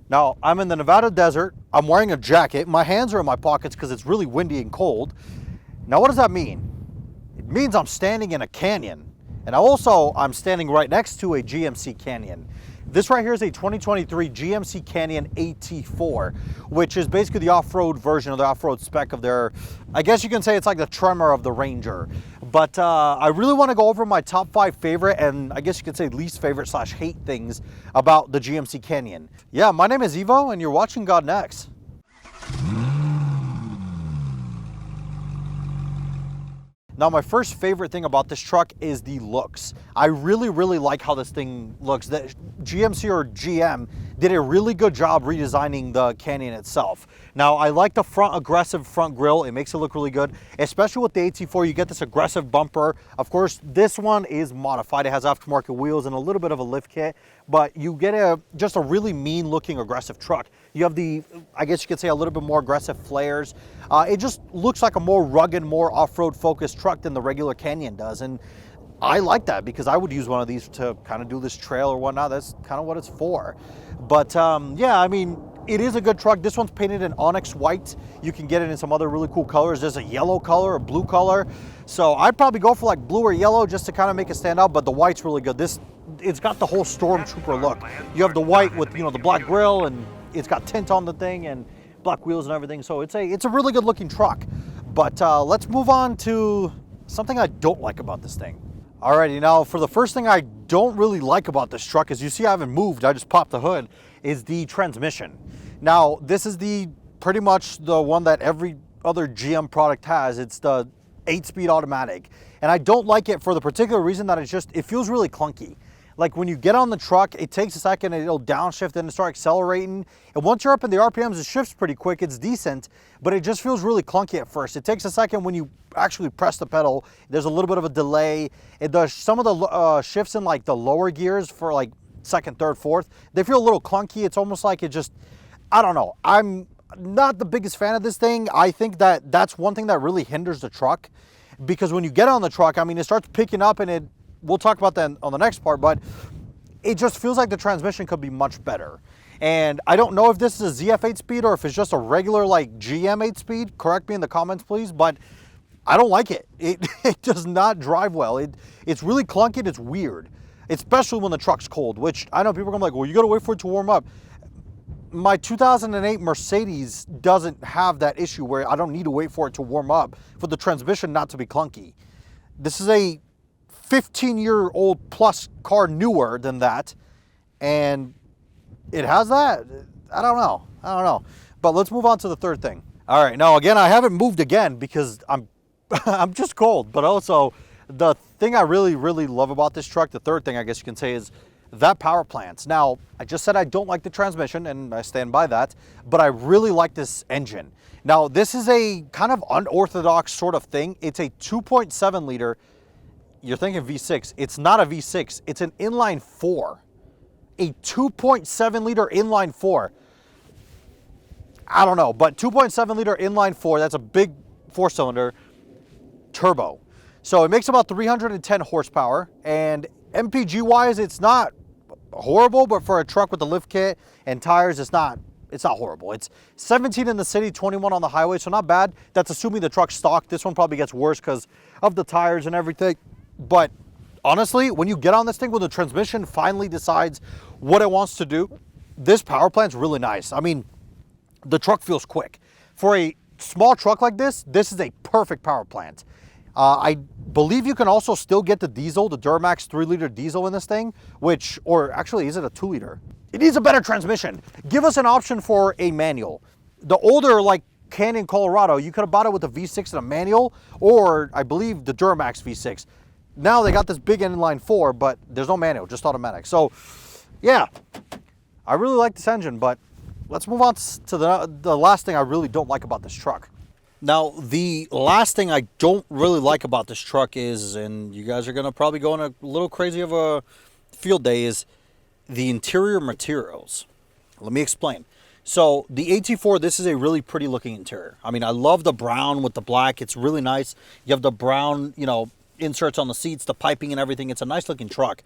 Now, I'm in the Nevada desert. I'm wearing a jacket. My hands are in my pockets because it's really windy and cold. Now, what does that mean? It means I'm standing in a canyon. And also, I'm standing right next to a GMC Canyon. This right here is a 2023 GMC Canyon AT4, which is basically the off-road version of the off-road spec of their, I guess you can say it's like the Tremor of the Ranger. But I really want to go over my top 5 favorite and I guess you could say least favorite / hate things about the GMC Canyon. Yeah, my name is Evo and you're watching God Next. Now, my first favorite thing about this truck is the looks. I really like how this thing looks. The GMC or GM did a really good job redesigning the Canyon itself. Now, I like the aggressive front grille. It makes it look really good, especially with the AT4. You get this aggressive bumper. Of course, this one is modified. It has aftermarket wheels and a little bit of a lift kit, but you get just a really mean looking aggressive truck. You have the, I guess you could say, a little bit more aggressive flares. It just looks like a more rugged, more off-road focused truck than the regular Canyon does. And I like that because I would use one of these to kind of do this trail or whatnot. That's kind of what it's for. But yeah, I mean, it is a good truck. This one's painted in onyx white. You can get it in some other really cool colors. There's a yellow color, a blue color. So I'd probably go for like blue or yellow just to kind of make it stand out, but the white's really good. It's got the whole Stormtrooper look. You have the white with, you know, the black grille, and it's got tint on the thing and black wheels and everything. So it's a really good looking truck. But let's move on to something I don't like about this thing. Alrighty, now for the first thing I don't really like about this truck, as you see I haven't moved, I just popped the hood, is the transmission. Now, this is pretty much the one that every other GM product has. It's the 8-speed automatic. And I don't like it for the particular reason that it feels really clunky. Like when you get on the truck, it takes a second and it'll downshift and start accelerating. And once you're up in the RPMs, it shifts pretty quick. It's decent, but it just feels really clunky at first. It takes a second when you actually press the pedal. There's a little bit of a delay. It does some of the shifts in like the lower gears for like second, third, fourth. They feel a little clunky. It's almost like I don't know. I'm not the biggest fan of this thing. I think that's one thing that really hinders the truck, because when you get on the truck, I mean, it starts picking up and we'll talk about that on the next part, but it just feels like the transmission could be much better. And I don't know if this is a ZF 8-speed or if it's just a regular like GM 8-speed. Correct me in the comments, please, but I don't like it. It does not drive well. It's really clunky and it's weird, especially when the truck's cold, which I know people are gonna be like, well, you gotta wait for it to warm up. My 2008 Mercedes doesn't have that issue where I don't need to wait for it to warm up for the transmission not to be clunky. This is a 15-year-old plus car, newer than that, and it has that. I don't know. But let's move on to the third thing. All right, now again, I haven't moved again because I'm just cold, but also the thing I really love about this truck, the third thing I guess you can say, is that power plant. Now, I just said I don't like the transmission, and I stand by that, but I really like this engine. Now, this is a kind of unorthodox sort of thing. It's a 2.7 liter. You're thinking V6. It's not a V6. It's an inline 4. A 2.7 liter inline 4. I don't know, but 2.7 liter inline 4, that's a big 4-cylinder turbo. So it makes about 310 horsepower, and MPG-wise, it's not horrible, but for a truck with a lift kit and tires, it's not horrible. It's 17 in the city, 21 on the highway, so not bad. That's assuming the truck's stock. This one probably gets worse because of the tires and everything. But honestly, when you get on this thing, when the transmission finally decides what it wants to do, this power plant's really nice. I mean, the truck feels quick. For a small truck like this is a perfect power plant. I believe you can also still get the diesel, the Duramax 3-liter diesel in this thing, or actually, is it a 2-liter? It needs a better transmission. Give us an option for a manual. The older, like Canyon Colorado, you could have bought it with a V6 and a manual, or I believe the Duramax V6. Now they got this big inline 4, but there's no manual, just automatic. So yeah, I really like this engine, but let's move on to the last thing I really don't like about this truck. Now, the last thing I don't really like about this truck is, and you guys are going to probably go on a little crazy of a field day, is the interior materials. Let me explain. So the AT4, this is a really pretty looking interior. I mean, I love the brown with the black. It's really nice. You have the brown, inserts on the seats, the piping and everything. It's a nice looking truck.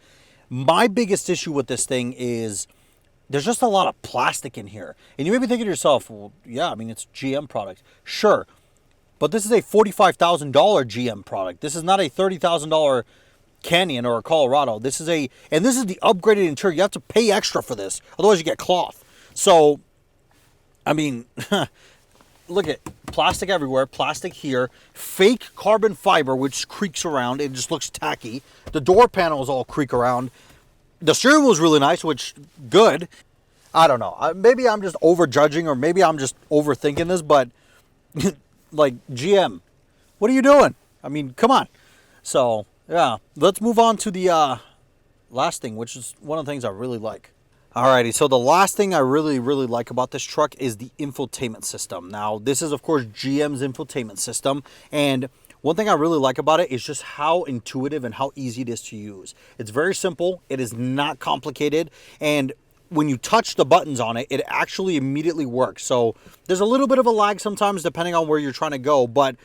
My biggest issue with this thing is there's just a lot of plastic in here. And you may be thinking to yourself, well, yeah, I mean, it's GM product. Sure. But this is a $45,000 GM product. This is not a $30,000 Canyon or a Colorado. This is the upgraded interior. You have to pay extra for this. Otherwise you get cloth. So, I mean, look at plastic everywhere, plastic here, fake carbon fiber, which creaks around. It just looks tacky. The door panels all creak around. The steering wheel is really nice, which good. I don't know. Maybe I'm just overjudging, or maybe I'm just overthinking this, but like, GM, what are you doing? I mean, come on. So, yeah, let's move on to the last thing, which is one of the things I really like. Alrighty, so the last thing I really like about this truck is the infotainment system. Now, this is, of course, GM's infotainment system, and one thing I really like about it is just how intuitive and how easy it is to use. It's very simple. It is not complicated. And when you touch the buttons on it, it actually immediately works. So there's a little bit of a lag sometimes depending on where you're trying to go. But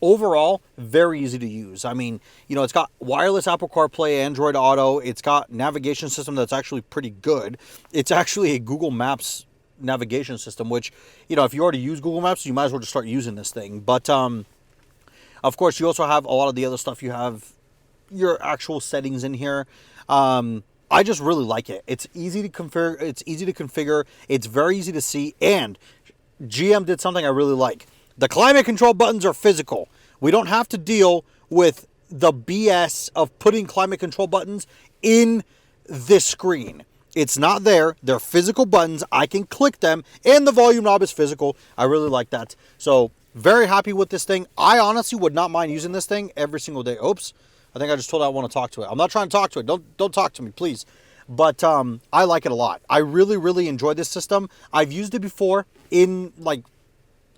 overall, very easy to use. I mean, you know, it's got wireless Apple CarPlay, Android Auto. It's got navigation system that's actually pretty good. It's actually a Google Maps navigation system, which, you know, if you already use Google Maps, you might as well just start using this thing. But, of course, you also have a lot of the other stuff. You have your actual settings in here. I just really like it. It's easy to configure. It's very easy to see. And GM did something I really like. The climate control buttons are physical. We don't have to deal with the BS of putting climate control buttons in this screen. It's not there. They're physical buttons. I can click them, and the volume knob is physical. I really like that. So, very happy with this thing. I honestly would not mind using this thing every single day. Oops. I think I just told I want to talk to it. I'm not trying to talk to it. Don't talk to me, please. But I like it a lot. I really enjoy this system. I've used it before in, like,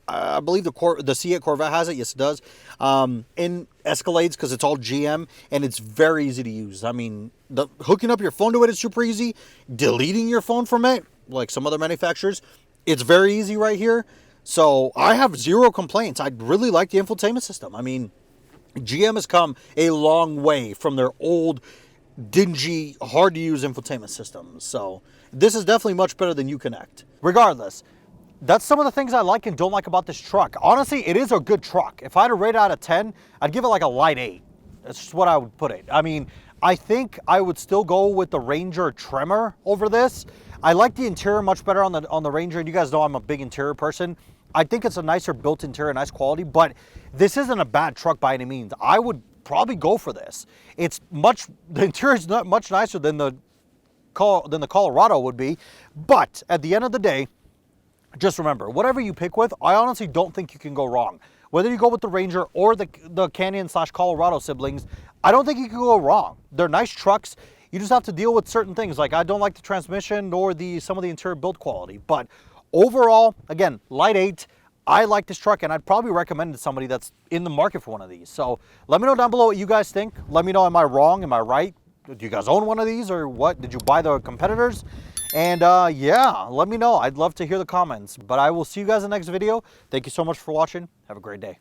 I believe the Seat Corvette has it. Yes, it does. In Escalades, because it's all GM, and it's very easy to use. I mean, hooking up your phone to it is super easy. Deleting your phone from it, like some other manufacturers, it's very easy right here. So I have zero complaints. I really like the infotainment system. I mean, GM has come a long way from their old, dingy, hard-to-use infotainment systems. So this is definitely much better than Uconnect. Regardless, that's some of the things I like and don't like about this truck. Honestly, it is a good truck. If I had to rate it out of 10, I'd give it like a light 8. That's just what I would put it. I mean, I think I would still go with the Ranger Tremor over this. I like the interior much better on the Ranger, and you guys know I'm a big interior person. I think it's a nicer built interior, nice quality, but this isn't a bad truck by any means. I would probably go for this. The interior is not much nicer than the Colorado would be, but at the end of the day, just remember, whatever you pick with, I honestly don't think you can go wrong. Whether you go with the Ranger or the Canyon/Colorado siblings, I don't think you can go wrong. They're nice trucks. You just have to deal with certain things. Like, I don't like the transmission nor some of the interior build quality, but overall, again, light 8. I like this truck, and I'd probably recommend it to somebody that's in the market for one of these. So let me know down below what you guys think. Let me know, am I wrong? Am I right? Do you guys own one of these, or what? Did you buy the competitors? And yeah, let me know. I'd love to hear the comments. But I will see you guys in the next video. Thank you so much for watching. Have a great day.